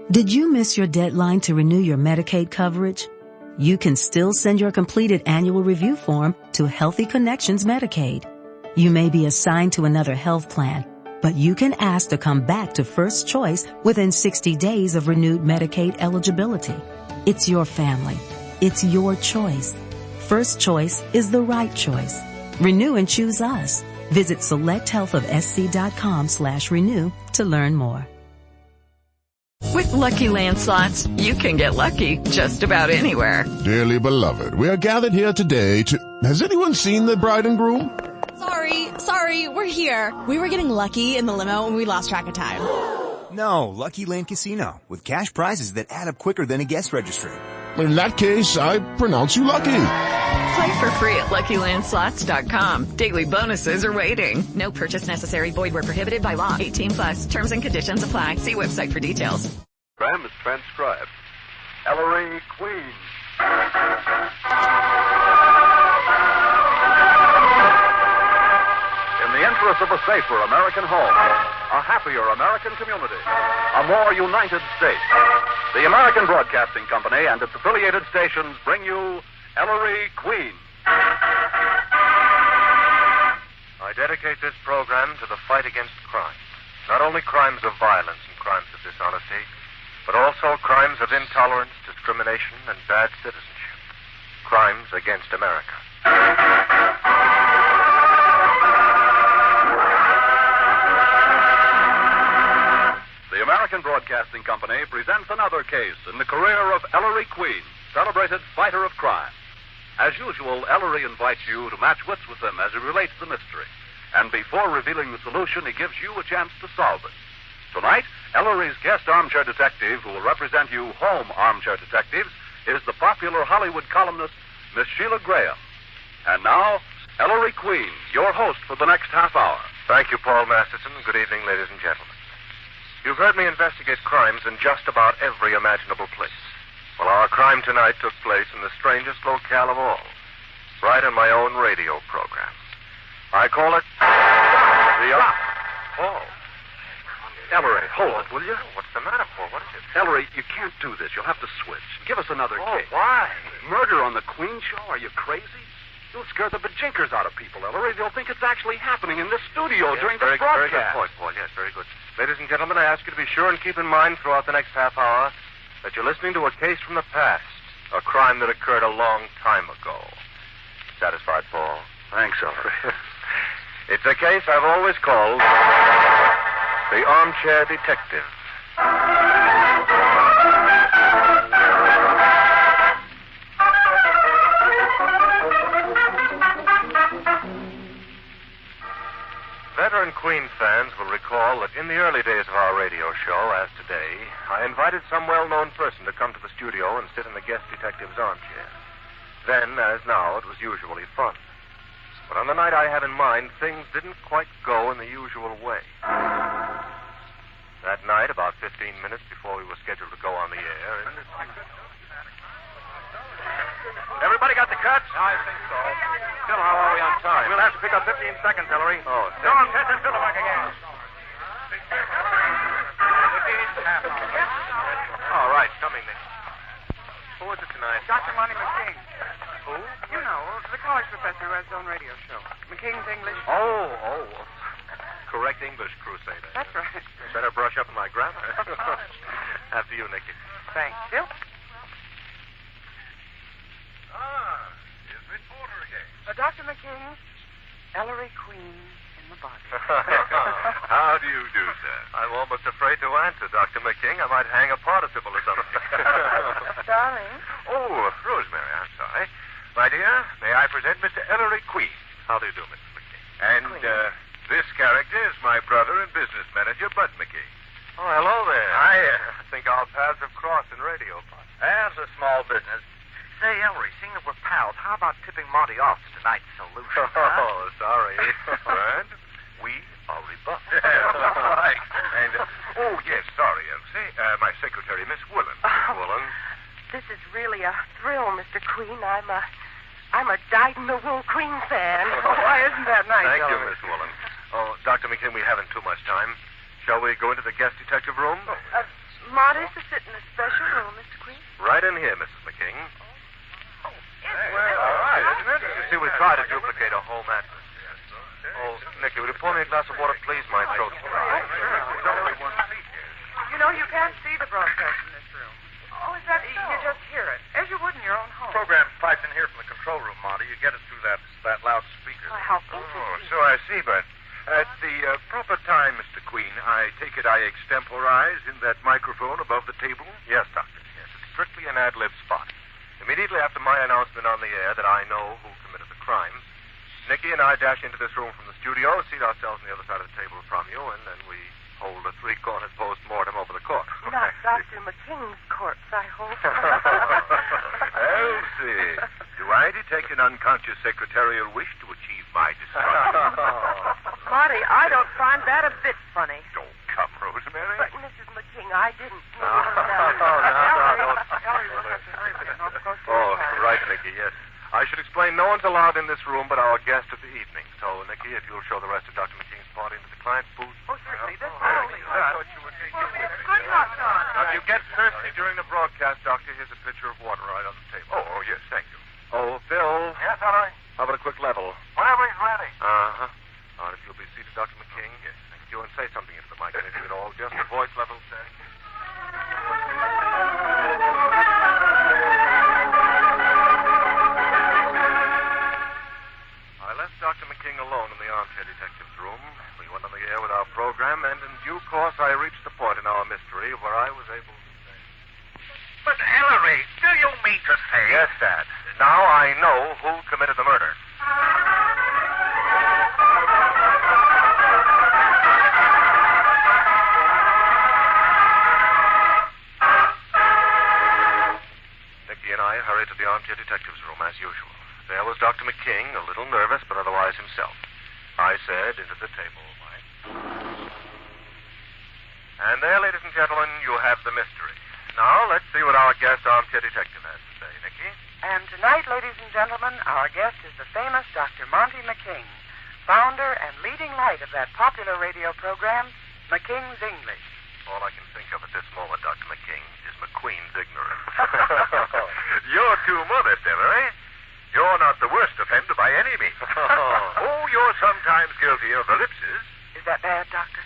Did you miss your deadline to renew your Medicaid coverage? You can still send your completed annual review form to Healthy Connections Medicaid. You may be assigned to another health plan, but you can ask to come back to First Choice within 60 days of renewed Medicaid eligibility. It's your family. It's your choice. First Choice is the right choice. Renew and choose us. Visit selecthealthofsc.com/renew to learn more. With Lucky Land Slots, you can get lucky just about anywhere. Dearly beloved, we are gathered here today to... Has anyone seen the bride and groom? Sorry, we're here. We were getting lucky in the limo and we lost track of time. No, Lucky Land Casino, with cash prizes that add up quicker than a guest registry. In that case, I pronounce you lucky. Play for free at LuckyLandSlots.com. Daily bonuses are waiting. No purchase necessary. Void where prohibited by law. 18+. Terms and conditions apply. See website for details. Program is transcribed. Ellery Queen. In the interest of a safer American home, a happier American community, a more united state, the American Broadcasting Company and its affiliated stations bring you Ellery Queen. I dedicate this program to the fight against crime. Not only crimes of violence and crimes of dishonesty, but also crimes of intolerance, discrimination, and bad citizenship. Crimes against America. The American Broadcasting Company presents another case in the career of Ellery Queen, celebrated fighter of crime. As usual, Ellery invites you to match wits with him as he relates the mystery. And before revealing the solution, he gives you a chance to solve it. Tonight, Ellery's guest armchair detective, who will represent you home armchair detectives, is the popular Hollywood columnist, Miss Sheila Graham. And now, Ellery Queen, your host for the next half hour. Thank you, Paul Masterson. Good evening, ladies and gentlemen. You've heard me investigate crimes in just about every imaginable place. Well, our crime tonight took place in the strangest locale of all, right on my own radio program. I call it the... Paul. Ellery, hold it, will you? What's the matter, Paul? What is it? Ellery, you can't do this. You'll have to switch. Give us another case. Why? Murder on the Queen Show? Are you crazy? You'll scare the bejinkers out of people, Ellery. They'll think it's actually happening in this studio during the broadcast. Very good point, Paul. Yes, very good. Ladies and gentlemen, I ask you to be sure and keep in mind throughout the next half hour that you're listening to a case from the past, a crime that occurred a long time ago. Satisfied, Paul? Thanks, Ellery. It's a case I've always called the Armchair Detective. Veteran Queen fans will recall that in the early days of our radio show, as today, I invited some well-known person to come to the studio and sit in the guest detective's armchair. Then, as now, it was usually fun. But on the night I had in mind, things didn't quite go in the usual way. That night, about 15 minutes before we were scheduled to go on the air... Everybody got the cuts? I think so. Still, how are we on time? We'll have to pick up 15 seconds, Ellery. Oh, Go on, Ted, and fill the back again. All right, coming then. Who is it tonight? Dr. Monty McKing. Who? You know, the college professor who has his own radio show. McKing's English. Oh. Correct English crusader. That's right. Better brush up on my grammar. After you, Nikki. Thanks. Bill? It's Miss Porter again. Dr. McKing, Ellery Queen in the body. How do you do, sir? I'm almost afraid to answer, Dr. McKing. I might hang a participle or something. Darling. Oh, Rosemary, I'm sorry. My dear, may I present Mr. Ellery Queen. How do you do, Mr. McKing? And, this character is my brother and business manager, Bud McKing. Oh, hello there. I think our paths have crossed in radio, Bud. As a small business. Say, Ellery, seeing that we're pals, how about tipping Monty off to tonight's solution? Oh, sorry. Brad, we are rebuffed. Right. And, yes, sorry, Elsie. My secretary, Miss Woolen. Miss Woolen. This is really a thrill, Mr. Queen. I'm a dyed-in-the-wool Queen fan. Why isn't that nice, Thank you, Ellery? Miss Woolen. Oh, Dr. McKim, we haven't too much time. Shall we go into the guest detective room? Monty, bodies to sit in a special room, Mr. Queen? Right in here, Mrs. McKing. All right, isn't it? You see, we try to duplicate a home atmosphere. Oh, Nicky, would you pour me a glass of water, please? My throat's dry. You know, you can't see the broadcast in this room. Oh, is that so? You just hear it, as you would in your own home. Program's piped in here from the control room, Monty. You get it through that loudspeaker. Well, how interesting. Oh, so I see, but at the proper time, Mr. Queen, I take it I extemporize in that microphone above the table? Yes, Doctor. Yes, it's strictly an ad-lib spot. Immediately after my announcement on the air that I know who committed the crime, Nicky and I dash into this room from the studio, seat ourselves on the other side of the table from you, and then we hold a three-cornered post-mortem over the court. Not Dr. McKing's corpse, I hope. Elsie, do I detect an unconscious secretarial wish to achieve my destruction? Marty, I don't find that a bit funny. Don't come, Rosemary. But, Mrs. McKing, I didn't mean Oh, right, Nicky, yes. I should explain no one's allowed in this room but our guest of the evening. So, Nicky, if you'll show the rest of Dr. McKing's party into the client's booth. Oh, certainly. This I thought you would be... Good luck, John. Now, if you get thirsty during the broadcast, Doctor, here's a pitcher of water right on the table. Oh, yes, thank you. Oh, Phil. Yes, Ellery? How about a quick level? Whenever he's ready. Uh-huh. All right, if you'll be seated, Dr. McKing. Yes, thank you. And say something into the mic, anything at all. Just the voice level, say. I left Dr. McKing alone in the armchair detective's room. We went on the air with our program, and in due course I reached the point in our mystery where I was able to say... But, Ellery, do you mean to say... Yes, Dad. Now I know who committed the murder. Nicky and I hurried to the armchair detective's room as usual. There was Dr. McKing, a little nervous, but otherwise himself. I said into the table, And there, ladies and gentlemen, you have the mystery. Now, let's see what our guest armchair detective has to say. Nicky? And tonight, ladies and gentlemen, our guest is the famous Dr. Monty McKing, founder and leading light of that popular radio program, McKing's English. All I can think of at this moment, Dr. McKing, is McQueen's ignorance. You're too modest, Ellery. You're not the worst offender by any means. Oh, you're sometimes guilty of ellipses. Is that bad, Doctor?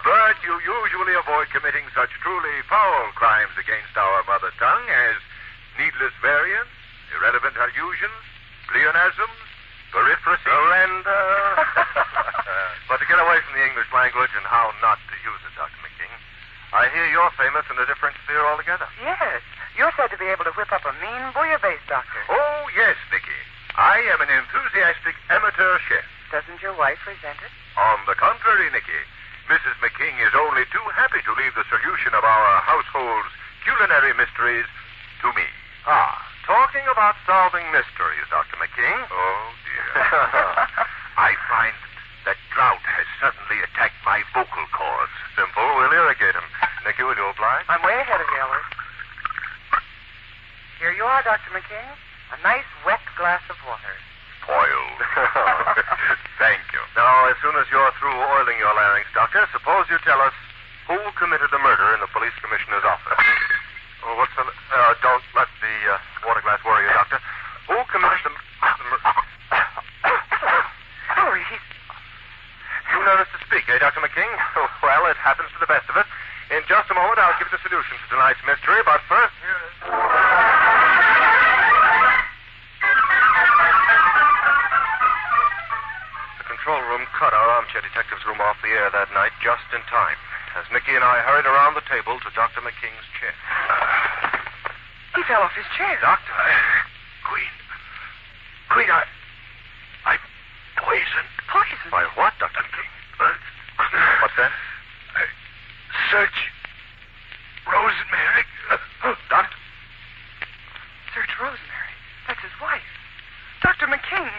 But you usually avoid committing such truly foul crimes against our mother tongue as needless variants, irrelevant allusions, pleonasms, periphrases. Surrender. But to get away from the English language and how not to use it, Dr. McKing, I hear you're famous in a different sphere altogether. Yes. You're said to be able to whip up a mean bouillabaisse, Doctor. Oh, yes, Nicky. I am an enthusiastic amateur chef. Doesn't your wife resent it? On the contrary, Nicky, Mrs. McKing is only too happy to leave the solution of our household's culinary mysteries to me. Ah, talking about solving mysteries, Dr. McKing. Oh, dear. I find that drought has suddenly attacked my vocal cords. Simple, we'll irrigate them. Nicky, will you oblige? I'm way ahead of you, Ellery. Here you are, Dr. McKing. A nice wet glass of water. Spoiled. Thank you. Now, as soon as you're through oiling your larynx, Doctor, suppose you tell us who committed the murder in the police commissioner's office. Oh, what's the... don't let the water glass worry you, Doctor. Who committed the murder... Ellery, he's... Too nervous to speak, eh, Dr. McKing? Well, it happens to the best of us. In just a moment, I'll give the solution to tonight's mystery, but first, here is... The control room cut our armchair detective's room off the air that night just in time, as Nicky and I hurried around the table to Dr. McKing's chair. He fell off his chair. Doctor? Queen, I'm poisoned. Poison? By what, Dr. McKing? What's that? Search Rosemary. Doctor? Search Rosemary. That's his wife. Dr. McKing.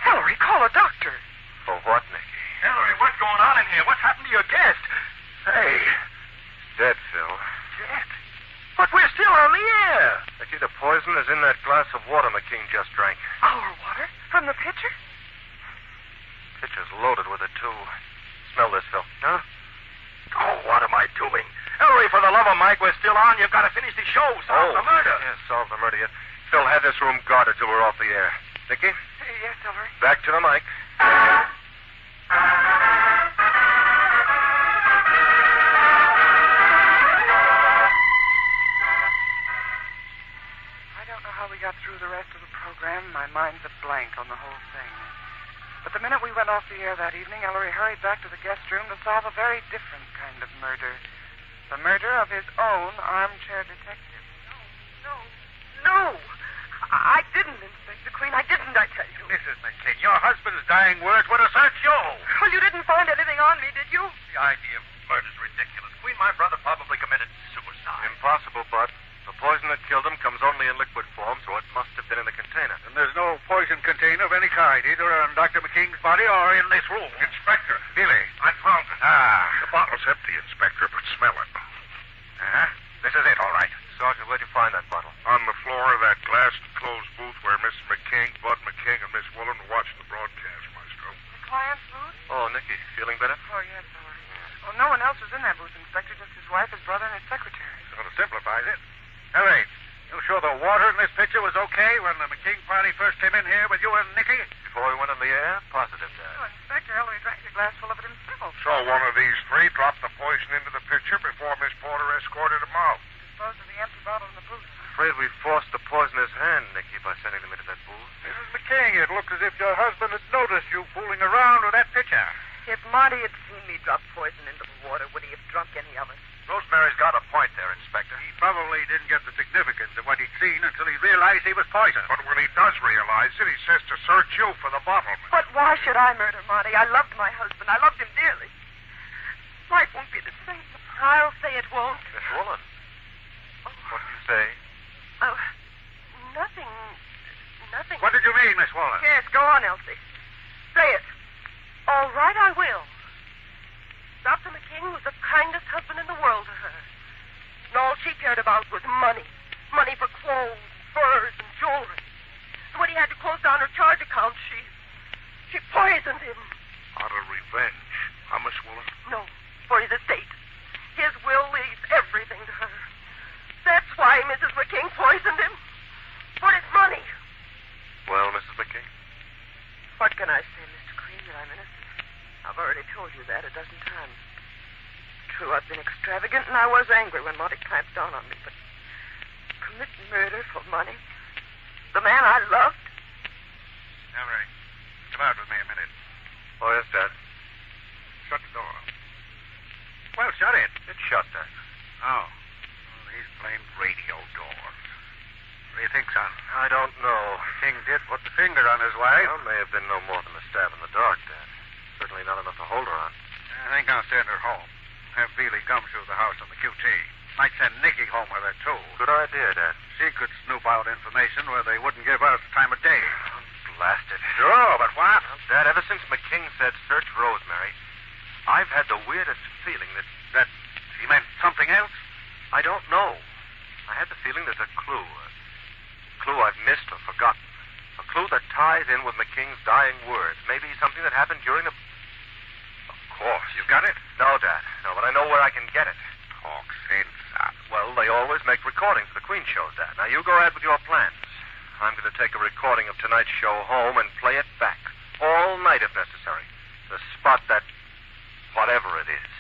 Ellery, call a doctor. For what, Nicky? Ellery, what's going on in here? What's happened to your guest? Hey. Dead, Phil. Dead? But we're still on the air. Nicky, the poison is in that glass of water McKing just drank. Our water? From the pitcher? Pitcher's loaded with it, too. Smell this, Phil. Huh? Oh, what am I doing? Ellery, Ellery, for the love of Mike, we're still on. You've got to finish the show. Solve the murder. Yes, solve the murder. Phil, have this room guarded till we're off the air. Nikki? Yes, Ellery. Back to the mic. I don't know how we got through the rest of the program. My mind's a blank on the whole thing. But the minute we went off the air that evening, Ellery hurried back to the guest room to solve a very different kind of murder. The murder of his own armchair detective. No. I didn't, Inspector Queen. I didn't, I tell you. Mrs. McKing, your husband's dying words would assert you. Well, you didn't find anything on me, did you? The idea of murder's ridiculous. Queen, my brother probably committed suicide. Impossible, Bud. The poison that killed him comes only in liquid form, so it must have been in the container. And there's no poison container of any kind, either on Dr. McKing's body or in this room. Inspector. Billy. I found it. The bottle's empty, Inspector, but smell it. This is it, all right. Sergeant, where'd you find that bottle? On the floor of that glass-enclosed booth where Mrs. McKing, Bud McKing, and Miss Woolen were watching the broadcast, Maestro. The client's booth? Oh, Nikki, feeling better? Oh, yes, Ellery. Well, no one else was in that booth, Inspector, just his wife, his brother, and his secretary. Sort of simplifies it. Ellery, you sure the water in this picture was okay when the McKing party first came in here with you and Nikki? Before we went on the air? Positive, Dad. Oh, Inspector, Ellery drank a glass full of it himself. So one of these three dropped the poison into the pitcher before Miss Porter escorted him out. Disposed of the empty bottle in the booth. Afraid we forced the poisoner's hand, Nikki, by sending them into that booth. Mrs. McKing, it looked as if your husband had noticed you fooling around with that pitcher. If Marty had seen me drop poison into the water, would he have drunk any of it? Rosemary's got a point there, Inspector. He probably didn't get the significance of what he'd seen until he realized he was poisoned. But when he does realize it, he says to search you for the bottle. But why should I murder Marty? I loved my husband. I loved him dearly. Life won't be the same. I'll say it won't. Miss Woolen. What did you say? Oh, nothing. What did you mean, Miss Woolen? Yes, go on, Elsie. Say it. All right, I will. Dr. McKing was the kindest husband in the world to her. And all she cared about was money. Money for clothes, furs, and jewelry. And when he had to close down her charge account, she poisoned him. Out of revenge. Huh, Miss Woolen? No, for his estate. His will leaves everything to her. That's why Mrs. McKing poisoned him. For his money. Well, Mrs. McKing? What can I say, Mr. Queen, that I'm innocent? I've already told you that a dozen times. True, I've been extravagant, and I was angry when Monty clamped down on me, but commit murder for money? The man I loved? Ellery, come out with me a minute. Oh, yes, Dad. Shut the door. Well, shut it. It's shut, Dad. Oh. Well, these blamed radio doors. What do you think, son? I don't know. King did put the finger on his wife. Well, may have been no more than a stab in the dark, Dad. Certainly not enough to hold her on. I think I'll send her home. Have Beely Gumshoe the house on the QT. Might send Nikki home with her, too. Good idea, Dad. She could snoop out information where they wouldn't give us the time of day. Blast it. Sure, but what? Well, Dad, ever since McKing said search Rosemary, I've had the weirdest feeling that he meant something else? I don't know. I had the feeling there's a clue. A clue I've missed or forgotten. A clue that ties in with McKing's dying words. Maybe something that happened during the... Of course. You've got it? No, Dad. No, but I know where I can get it. Talk sense, son. Well, they always make recordings for the Queen shows, Dad. Now, you go ahead with your plans. I'm going to take a recording of tonight's show home and play it back. All night, if necessary. To spot that... whatever it is.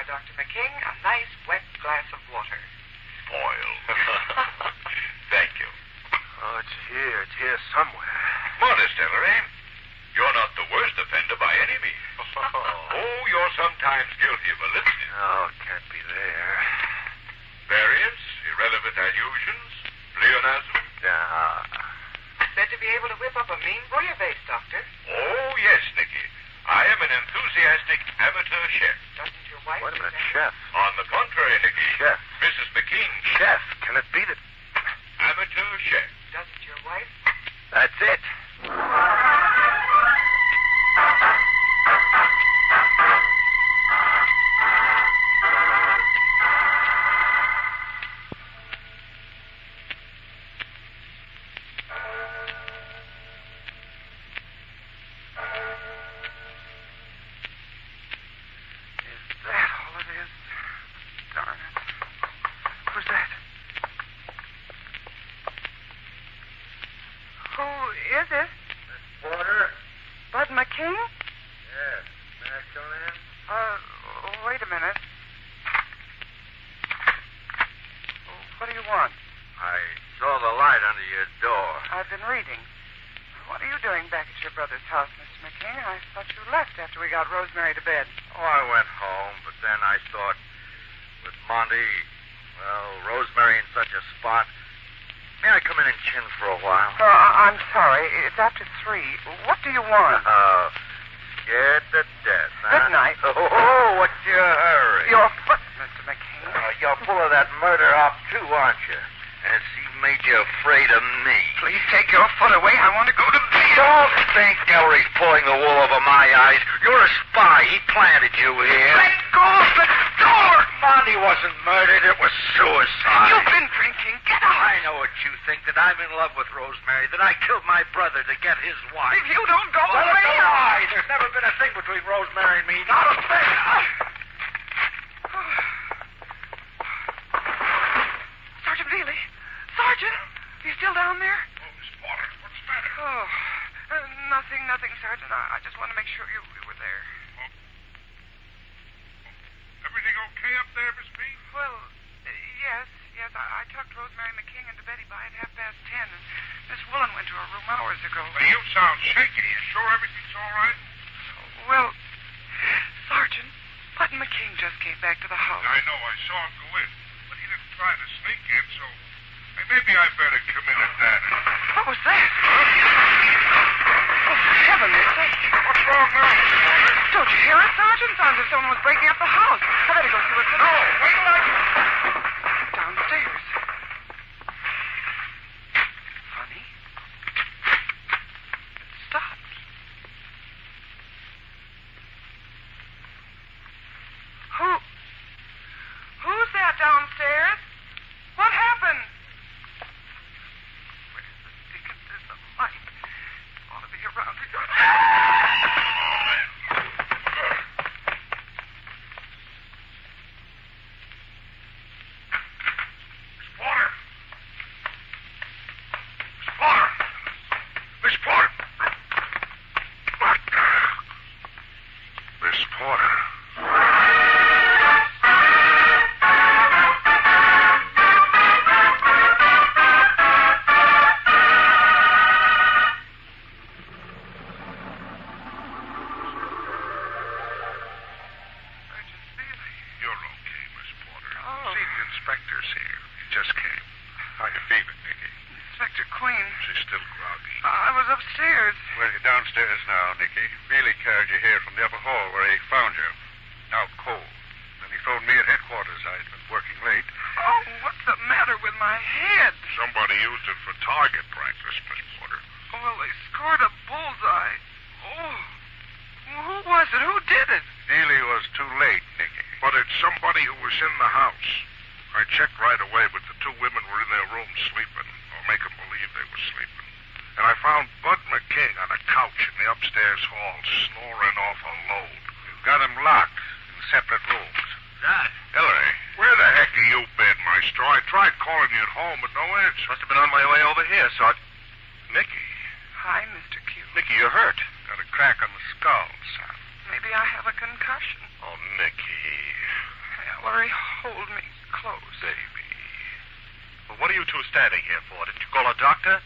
Dr. McKing, a nice wet glass of water. Spoiled. Thank you. Oh, it's here somewhere. Modest, Ellery. You're not the worst offender by any means. Oh, you're sometimes guilty of eliciting. Oh, it can't be there. Variance, irrelevant allusions, pleonasm. Yeah. Said to be able to whip up a mean bouillabaisse, Doctor. Oh, yes, Nikki. I am an enthusiastic amateur chef. Doesn't your wife... Wait a minute, chef. On the contrary, Nikki. Chef. Mrs. McKing. Chef. Can it be that... Amateur chef. Doesn't your wife... That's it. come in? Wait a minute. What do you want? I saw the light under your door. I've been reading. What are you doing back at your brother's house, Mr. McKing? I thought you left after we got Rosemary to bed. Oh, I went home, but then I thought, with Monty, Rosemary in such a spot, may I come in and chin for a while? I'm sorry. It's after 3. What do you want? Scared to death, huh? Good night. Oh, what's your hurry? Your foot, Mr. McKing. You're full of that murder op, too, aren't you? Has he made you afraid of me? Please take your foot away. I want to go to bed. Don't think Ellery's pulling the wool over my eyes. You're a spy. He planted you here. Let go of the door! Monty wasn't murdered. It was suicide. You've been drinking. Get out. I know what you think, that I'm in love with Rosemary, that I killed my brother to get his wife. If you don't go Well, away... it's a lie. There's never been a thing between Rosemary and me. Not a thing. Sergeant Bailey. Sergeant, you still down there? Oh, Miss Porter, what's the matter? Oh, nothing, Sergeant. I just want to make sure you were there. Everything okay up there, Miss P? Well, yes. I tucked Rosemary McKing into Betty by at 10:30, and Miss Woolen went to her room hours ago. Well, you sound shaky. You sure everything's all right? Well, Sergeant, Button McKing just came back to the house. I know. I saw him go in. But he didn't try to sneak in, so maybe I better come in at that. What was that? Oh, for heaven's sake. What's wrong now? Don't you hear it, Sergeant? Sounds as if someone was breaking up the house. I better go see what's the matter. Wait till I... Downstairs. Funny. It stopped. Who's that downstairs? What happened? Where's the dickens is the light? Ought to be around here. Inspector's here. He just came. How you feeling, Nikki? Inspector Queen. She's still groggy. I was upstairs. Well, you're downstairs now, Nikki. Billy carried you here from the upper hall where he found you. Out cold. Then he phoned me at headquarters. I'd been working late. Oh, what's the matter with my head? Somebody used it for target practice, Miss Porter. Oh, well, they scored a bullseye. Oh. Who was it? Who did it? Neely was too late, Nikki. But it's somebody who was in the house. I checked right away, but the two women were in their room sleeping, or make them believe they were sleeping. And I found Bud McKing on a couch in the upstairs hall, snoring off a load. We've got him locked in separate rooms. Dad. Ellery, where the heck have you been, Maestro? I tried calling you at home, but no answer. Must have been on my way over here, Sergeant. Mickey. Hi, Mr. Q. Mickey, you're hurt. Got a crack on the skull, son. Maybe I have a concussion. Oh, Mickey. Ellery, hold me close. Baby. Well, what are you two standing here for? Didn't you call a doctor?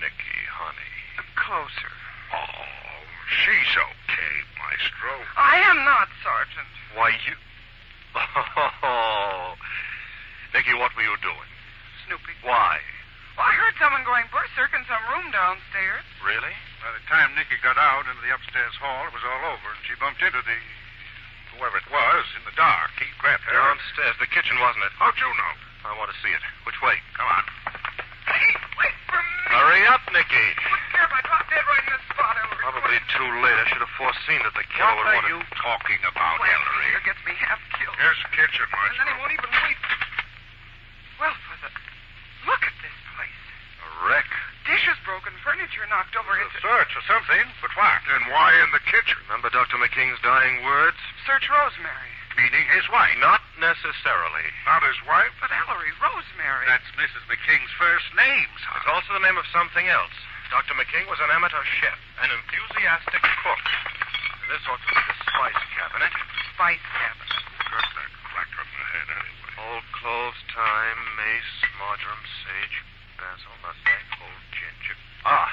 Nicky, honey. Closer. Oh, she's okay, Maestro. I am not, Sergeant. Why, you... Oh. Nicky, what were you doing? Snooping. Why? Well, I heard someone going berserk in some room downstairs. Really? By the time Nicky got out into the upstairs hall, it was all over, and she bumped into whoever it was, in the dark. He grabbed her. Downstairs. The kitchen, wasn't it? How'd you know? I want to see it. Which way? Come on. Hey, wait for me. Hurry up, Nicky. Wouldn't care if I dropped dead right in this spot, Ellery. Probably too late. I should have foreseen that the killer would want to... What are you talking about, Ellery? Here gets me half killed. Here's the kitchen, And Maestro. then he won't even wait. Well, for the... Look at this place. A wreck. Dishes broken, furniture knocked over. A search or something, but what? And why in the kitchen? Remember Dr. McKing's dying words? Search Rosemary. Meaning his wife. Not necessarily. Not his wife? But Ellery, Rosemary. That's Mrs. McKing's first name, son. It's also the name of something else. Dr. McKing was an amateur chef, an enthusiastic cook. And this ought to be the spice cabinet. Spice cabinet. Got that crack on the head anyway. Old cloves, thyme, mace, marjoram, sage, basil, nutmeg, old ginger. Ah,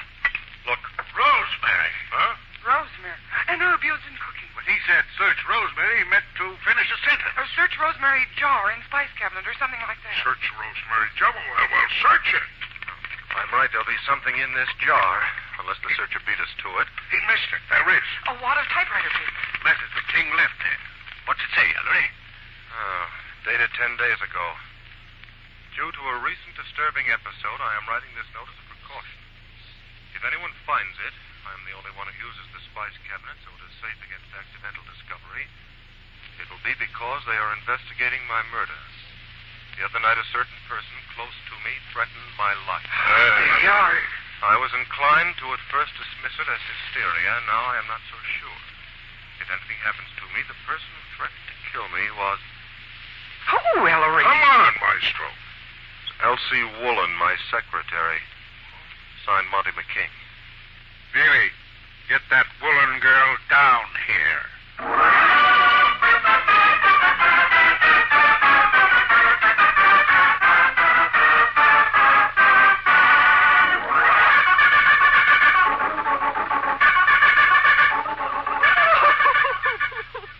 look. Rosemary. Huh? Rosemary. And herb used in cooking. When he said search Rosemary, he meant to finish a sentence. Or search rosemary jar in spice cabinet or something like that. Search Rosemary jar? Well, search it. If I'm right, there'll be something in this jar, unless the searcher beat us to it. He missed it. There is. A wad of typewriter paper. Letters the king left it. What's it say, Ellery? Oh, dated 10 days ago. Due to a recent disturbing episode, I am writing this note as a precaution. If anyone finds it, I am the only one who uses the spice cabinet, so it is safe against accidental discovery. It will be because they are investigating my murder. The other night, a certain person close to me threatened my life. I was inclined to at first dismiss it as hysteria. Now I am not so sure. If anything happens to me, the person who threatened to kill me was... Oh, Ellery. Come on, Maestro. Elsie Woolen, my secretary. Signed Monty McKing. Billy, get that Woolen girl down here.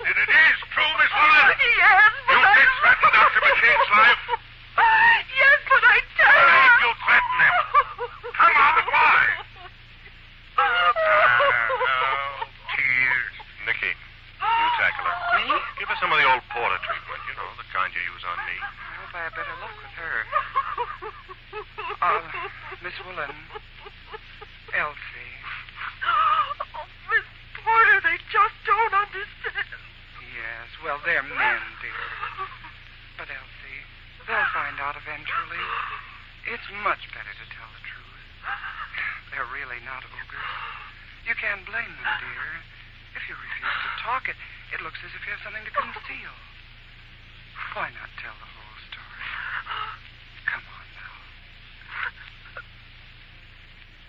And it is true, Miss Woolen? Yes, but You did threaten Dr. McKing's life? Yes, but I can't. Believe you threaten him. Come on, why? Tears. Nikki, you tackle her. Me? Give her some of the old Porter treatment. You know, the kind you use on me. I hope I have better luck with her. Miss Woolen. Elsie. Oh, Miss Porter, they just don't understand. Yes, well, they're men, dear. But, Elsie, they'll find out eventually. It's much better to tell the truth. They're really not ogres. You can't blame them, dear. If you refuse to talk, it looks as if you have something to conceal. Why not tell the whole story? Come on now.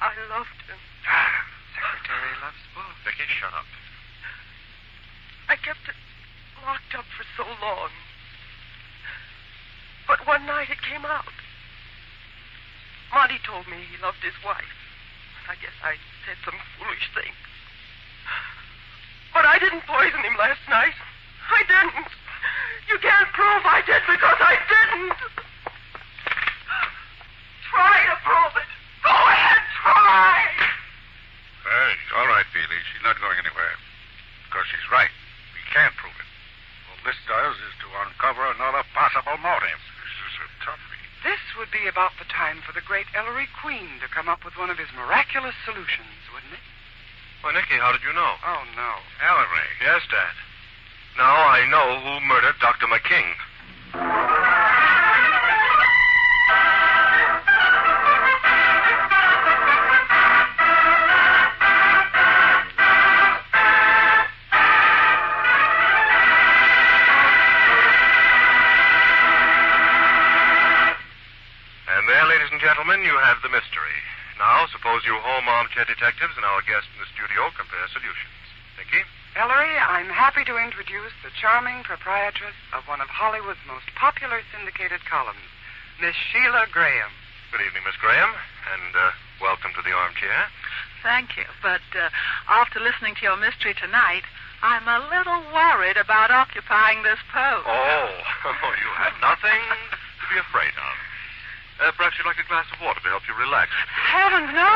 I loved him. Secretary loves both. Nikki, shut up. I kept it locked up for so long. But one night it came out. Monty told me he loved his wife. I guess I said some foolish things. But I didn't poison him last night. I didn't. You can't prove I did because I didn't. Try to prove it. Go ahead, try. Hey, all right, Feely. She's not going anywhere. Because she's right. We can't prove it. All this does is to uncover another possible motive. This is a toughie. This would be about the time for the great Ellery Queen to come up with one of his miraculous solutions, wouldn't it? Why, Nikki, how did you know? Oh, no. Ellery. Yes, Dad. Now I know who murdered Dr. McKing. And there, ladies and gentlemen, you have the mystery. Now, suppose you home armchair detectives and our guest in the studio compare solutions. Nikki? Ellery, I'm happy to introduce the charming proprietress of one of Hollywood's most popular syndicated columns, Miss Sheila Graham. Good evening, Miss Graham, and welcome to the armchair. Thank you, but after listening to your mystery tonight, I'm a little worried about occupying this post. Oh, you had nothing to be afraid of. Perhaps you'd like a glass of water to help you relax. Heavens, no!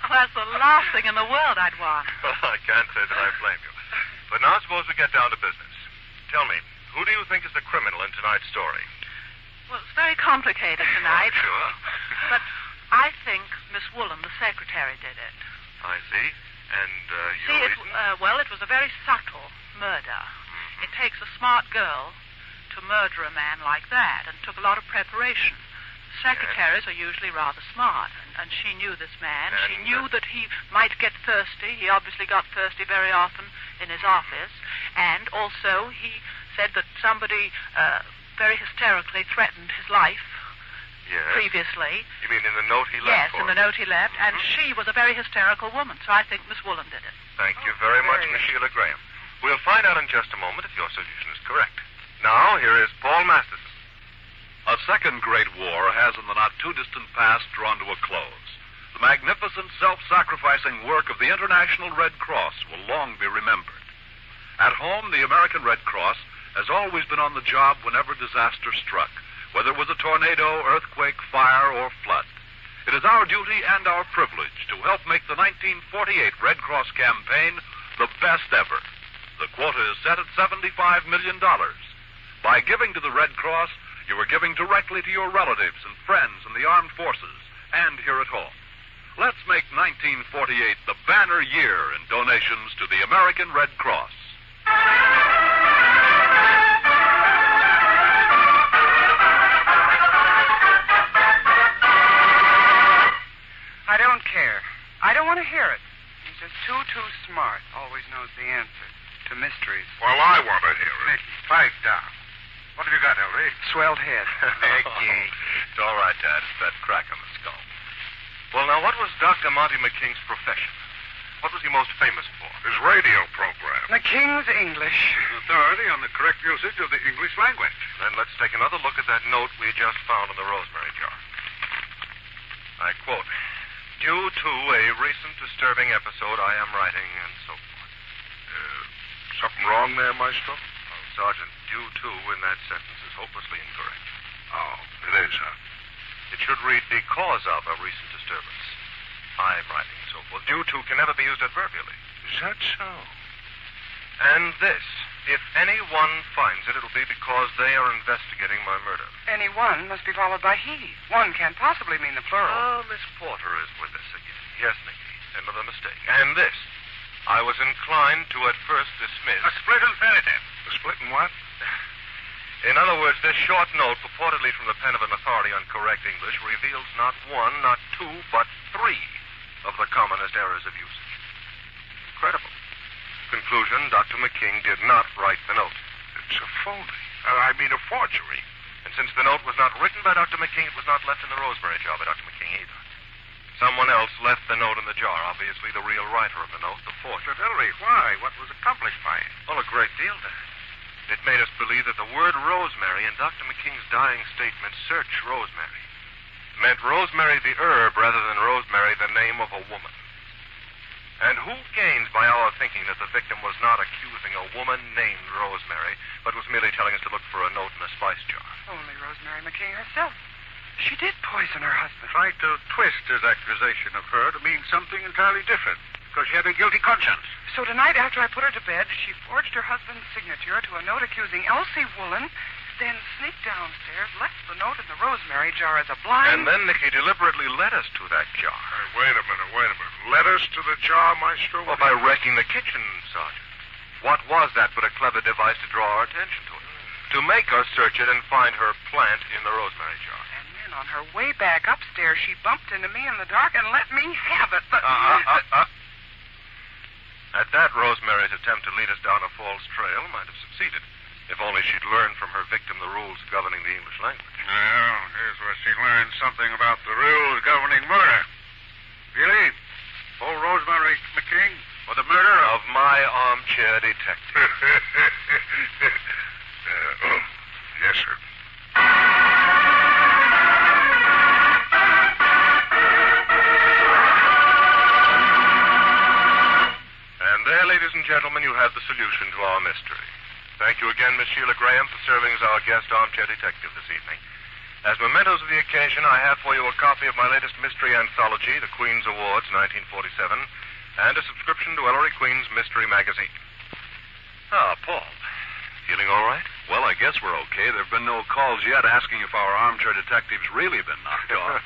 That's the last thing in the world I'd want. I can't say that I blame you. But now suppose we get down to business. Tell me, who do you think is the criminal in tonight's story? Well, it's very complicated tonight. Sure. But I think Miss Woolen, the secretary, did it. I see. And See, your it was a very subtle murder. It takes a smart girl to murder a man like that, and took a lot of preparation. Secretaries are usually rather smart, and she knew this man. She knew that he might get thirsty. He obviously got thirsty very often in his office. And also he said that somebody very hysterically threatened his life previously. You mean in the note he left? Yes, in the note he left. And she was a very hysterical woman, so I think Miss Woolen did it. Thank you very much, Miss Sheila Graham. We'll find out in just a moment if your solution is correct. Now, here is Paul Masterson. A second great war has in the not-too-distant past drawn to a close. The magnificent self-sacrificing work of the International Red Cross will long be remembered. At home, the American Red Cross has always been on the job whenever disaster struck, whether it was a tornado, earthquake, fire, or flood. It is our duty and our privilege to help make the 1948 Red Cross campaign the best ever. The quota is set at $75 million. By giving to the Red Cross, you are giving directly to your relatives and friends in the armed forces and here at home. Let's make 1948 the banner year in donations to the American Red Cross. I don't care. I don't want to hear it. He's just too smart. Always knows the answer to mysteries. Well, I want to hear it. Nicky, pipe down. What have you got, Ellery? Swelled head. Nicky. It's all right, Dad. It's that crack on the skull. Well, now, what was Dr. Monty McKing's profession? What was he most famous for? His radio program. McKing's English. Authority on the correct usage of the English language. Then let's take another look at that note we just found in the rosemary jar. I quote, "Due to a recent disturbing episode, I am writing," and so forth. Something wrong there, Maestro? Oh, Sergeant, due to in that sentence is hopelessly incorrect. Oh, it is, huh? It should read because of a recent disturbance. I'm writing and so forth. Due to can never be used adverbially. Is that so? And this, if anyone finds it, it'll be because they are investigating my murder. Anyone must be followed by he. One can't possibly mean the plural. Oh, Miss Porter is with us again. Yes, Nicky. Another mistake. And this, I was inclined to at first dismiss. A split infinitive. A split in what? In other words, this short note, purportedly from the pen of an authority on correct English, reveals not one, not two, but three of the commonest errors of usage. Incredible. Conclusion, Dr. McKing did not write the note. It's a phony. I mean a forgery. And since the note was not written by Dr. McKing, it was not left in the rosemary jar by Dr. McKing either. Someone else left the note in the jar, obviously the real writer of the note, the forger. But, Ellery, why? What was accomplished by it? Well, a great deal, Dad. It made us believe that the word rosemary in Dr. McKing's dying statement, "Search Rosemary," meant rosemary the herb rather than rosemary the name of a woman. And who gains by our thinking that the victim was not accusing a woman named Rosemary, but was merely telling us to look for a note in a spice jar? Only Rosemary McKing herself. She did poison her husband. Tried to twist his accusation of her to mean something entirely different, because she had a guilty conscience. So tonight, after I put her to bed, she forged her husband's signature to a note accusing Elsie Woolen, then sneaked downstairs, left the note in the rosemary jar as a blind... And then Nicky deliberately led us to that jar. Hey, wait a minute. Led us to the jar, Maestro? Well, by wrecking the kitchen, Sergeant. What was that but a clever device to draw our attention to it? To make us search it and find her plant in the rosemary jar. And then on her way back upstairs, she bumped into me in the dark and let me have it. At that, Rosemary's attempt to lead us down a false trail might have succeeded, if only she'd learned from her victim the rules governing the English language. Well, here's where she learned something about the rules governing murder. Really? Old Rosemary McKing? For the murder of my armchair detective. Yes, sir. And there, ladies and gentlemen, you have the solution to our mystery. Thank you again, Miss Sheila Graham, for serving as our guest armchair detective this evening. As mementos of the occasion, I have for you a copy of my latest mystery anthology, The Queen's Awards, 1947, and a subscription to Ellery Queen's Mystery Magazine. Ah, Paul. Feeling all right? Well, I guess we're okay. There have been no calls yet asking if our armchair detective's really been knocked off.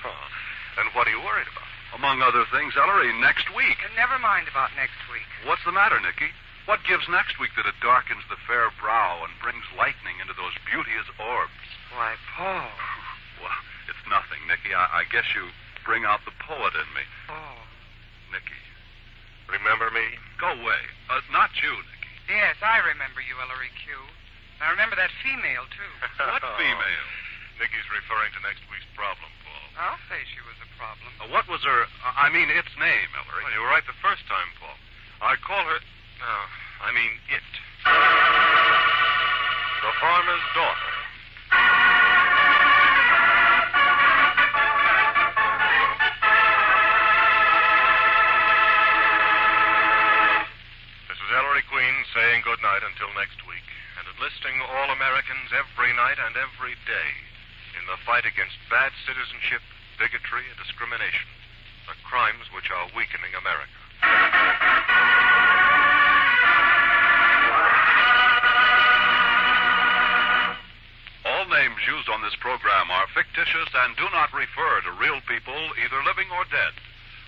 And what are you worried about? Among other things, Ellery, next week. And never mind about next week. What's the matter, Nicky? What gives next week that it darkens the fair brow and brings lightning into those beauteous orbs? Why, Paul. Well, it's nothing, Nicky. I guess you bring out the poet in me. Oh. Nicky. Remember me? Go away. Not you, Nicky. Yes, I remember you, Ellery Q. I remember that female, too. What female? Nicky's referring to next week's problem, Paul. I'll say she was a problem. What was her... its name, Ellery. Well, you were right the first time, Paul. I call her... No, I mean it. farmer's daughter. This is Ellery Queen saying good night until next week, and enlisting all Americans every night and every day in the fight against bad citizenship, bigotry, and discrimination, the crimes which are weakening America. All names used on this program are fictitious and do not refer to real people, either living or dead.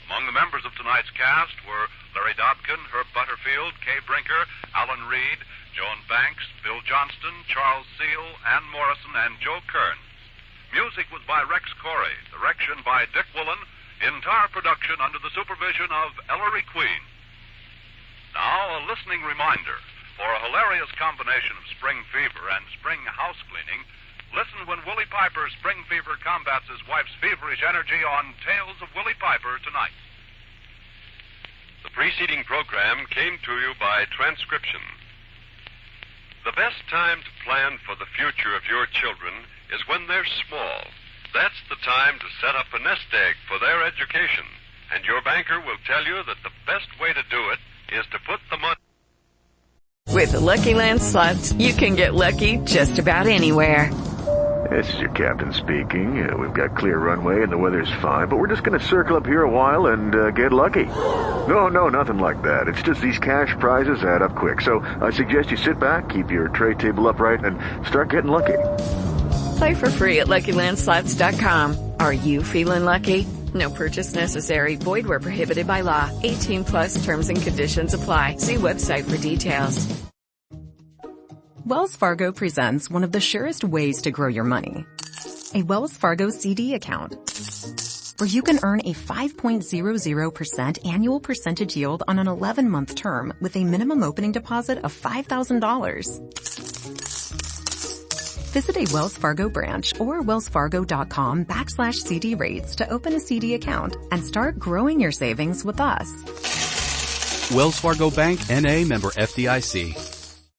Among the members of tonight's cast were Larry Dobkin, Herb Butterfield, Kay Brinker, Alan Reed, Joan Banks, Bill Johnston, Charles Seal, Ann Morrison, and Joe Kearns. Music was by Rex Corey, direction by Dick Woolen, entire production under the supervision of Ellery Queen. Now, a listening reminder. For a hilarious combination of spring fever and spring house cleaning, listen when Willie Piper's spring fever combats his wife's feverish energy on Tales of Willie Piper tonight. The preceding program came to you by transcription. The best time to plan for the future of your children is when they're small. That's the time to set up a nest egg for their education. And your banker will tell you that the best way to do it is to put the money... With the Lucky Land Slots, you can get lucky just about anywhere. This is your captain speaking. We've got clear runway and the weather's fine, but we're just going to circle up here a while and get lucky. No, nothing like that. It's just these cash prizes add up quick. So I suggest you sit back, keep your tray table upright, and start getting lucky. Play for free at LuckyLandSlots.com. Are you feeling lucky? No purchase necessary. Void where prohibited by law. 18+ terms and conditions apply. See website for details. Wells Fargo presents one of the surest ways to grow your money. A Wells Fargo CD account, where you can earn a 5.00% annual percentage yield on an 11-month term with a minimum opening deposit of $5,000. Visit a Wells Fargo branch or wellsfargo.com/CD rates to open a CD account and start growing your savings with us. Wells Fargo Bank, N.A., member FDIC.